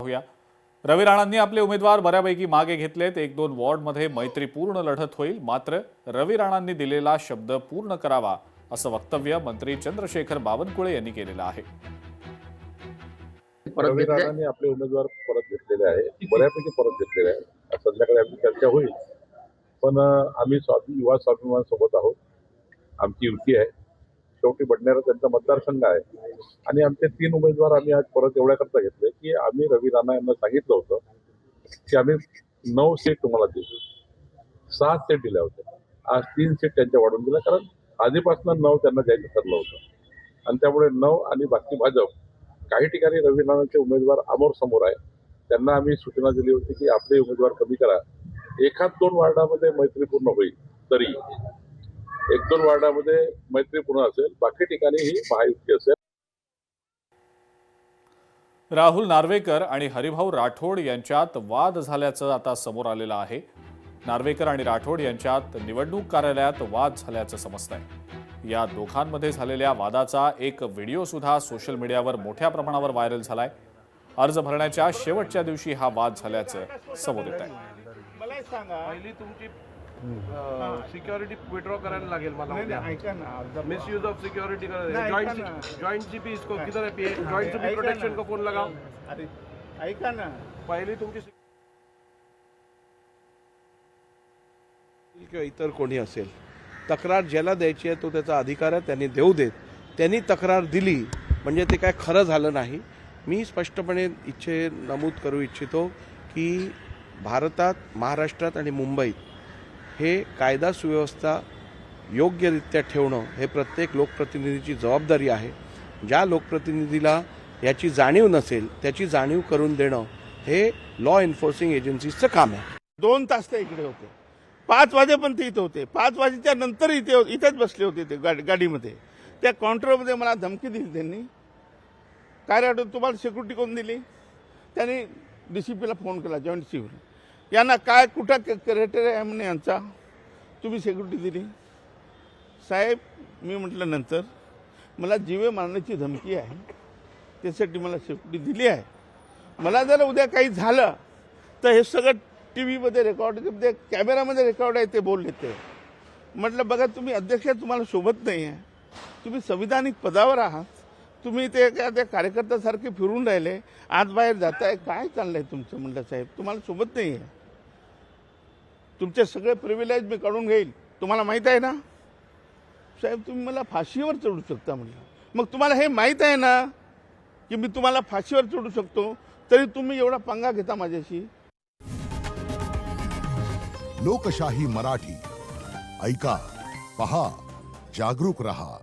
पाहूया। रवी राणांनी आपले उमेदवार बऱ्यापैकी मागे घेतलेत। 1-2 वॉर्डमध्ये मैत्रीपूर्ण लढत होईल, मात्र रवी राणांनी दिलेला शब्द पूर्ण करावा असं वक्तव्य मंत्री चंद्रशेखर बावनकुळे यांनी केलेलं आहे। रवी राणांनी आपले उमेदवार परत घेतलेले आहे, बऱ्यापैकी परत घेतलेले आहे। संध्याकाळी आमची चर्चा होईल, पण आम्ही युवा स्वाभिमान सोबत आहोत। आमची युती आहे, शेवटी बडनेरा त्यांचा मतदारसंघ आहे आणि आमचे 3 उमेदवार आम्ही आज परत एवढ्याकरता घेतले की आम्ही रवी राणा यांना सांगितलं होतं की आम्ही 9 सीट तुम्हाला देऊ, 6 सीट दिल्या होत्या। आज 3 सीट त्यांच्या वाढवून दिल्या, कारण आधीपासून 9 त्यांना द्यायचं ठरलं होतं आणि त्यामुळे 9 आणि बाकी भाजप। काही ठिकाणी रवी राणांचे उमेदवार आमोर समोर आहे, त्यांना आम्ही सूचना दिली होती की आपले उमेदवार कमी करा। 1-2 वार्डामध्ये मैत्रीपूर्ण होईल, तरी 1-2 वार्डामध्ये मैत्रीपूर्ण असेल, बाकी ठिकाणी ही महायुती असेल। राहुल नार्वेकर आणि हरिभाऊ राठोड यांच्यात वाद झाल्याचं आता समोर आलेलं आहे। नार्वेकर आणि राठोड यांच्यात निवडणूक कार्यालयात वाद झाल्याचं समजतंय। या दोघांमध्ये झालेल्या वादाचा एक व्हिडिओ सुद्धा सोशल मीडियावर मोठ्या प्रमाणावर व्हायरल झालाय। अर्ज भरण्याच्या शेवटच्या दिवशी हा वाद झाल्याचं समोर येत आहे। मला सांगा, पहिली तुमची सिक्युरिटी विड्रॉ करायला लागेल मला। ऐका ना, misuse of security joint joint CP इसको किधर है? जॉइंट सीपी प्रोटेक्शन को फोन लगाओ। अरे ऐका ना, पहिली तुमची किंवा इतर कोणी असेल, तक्रार ज्याला द्यायची आहे तो त्याचा अधिकार आहे, त्यांनी देऊ देत। त्यांनी तक्रार दिली म्हणजे ते काय खरं झालं नाही। मी स्पष्टपणे नमूद करू इच्छितो की भारतात, महाराष्ट्रात आणि मुंबईत हे कायदा सुव्यवस्था योग्यरित्या ठेवणं हे प्रत्येक लोकप्रतिनिधीची जबाबदारी आहे। ज्या लोकप्रतिनिधीला याची जाणीव नसेल त्याची जाणीव करून देणं हे लॉ एन्फोर्सिंग एजन्सीचं काम आहे। 2 तास ते इकडे होते, 5 वाजेपर्यंत इथे होते। 5 वाजेच्या नंतर इथेच बसले होते ते गाडीमध्ये। त्या काउंटरमध्ये मला धमकी दिली त्यांनी। काय रे तुम्हाला सिक्युरिटी कोण दिली? त्यांनी DCPला फोन केला, जॉईंट सीपी यांना, काय कुठं क्रायटेरिया आहे म्हणे यांचा, तुम्ही सिक्युरिटी दिली? साहेब, मी म्हटलं नंतर मला जीवे मारण्याची धमकी आहे, त्यासाठी मला सिक्युरिटी दिली आहे। मला जर उद्या काही झालं तर हे सगळं TV मध्ये रेकॉर्ड, कॅमेरामध्ये रेकॉर्ड आहे, ते बोलले ते। म्हटलं बघा, तुम्ही अध्यक्ष, तुम्हाला सोबत नाही आहे, तुम्ही संविधानिक पदावर आहात, तुम्ही ते त्या कार्यकर्त्यासारखे फिरून राहिले, आत बाहेर जाताय, काय चाललंय तुमचं? म्हटलं साहेब, तुम्हाला सोबत नाही आहे, तुमचे सगळे प्रिव्हिलेज मी काढून घेईल, तुम्हाला माहीत आहे ना? साहेब, तुम्ही मला फाशीवर चढू शकता म्हटलं। मग तुम्हाला हे माहीत आहे ना की मी तुम्हाला फाशीवर चढू शकतो, तरी तुम्ही एवढा पंगा घेता माझ्याशी? लोकशाही मराठी ऐका, पहा, जागरूक रहा।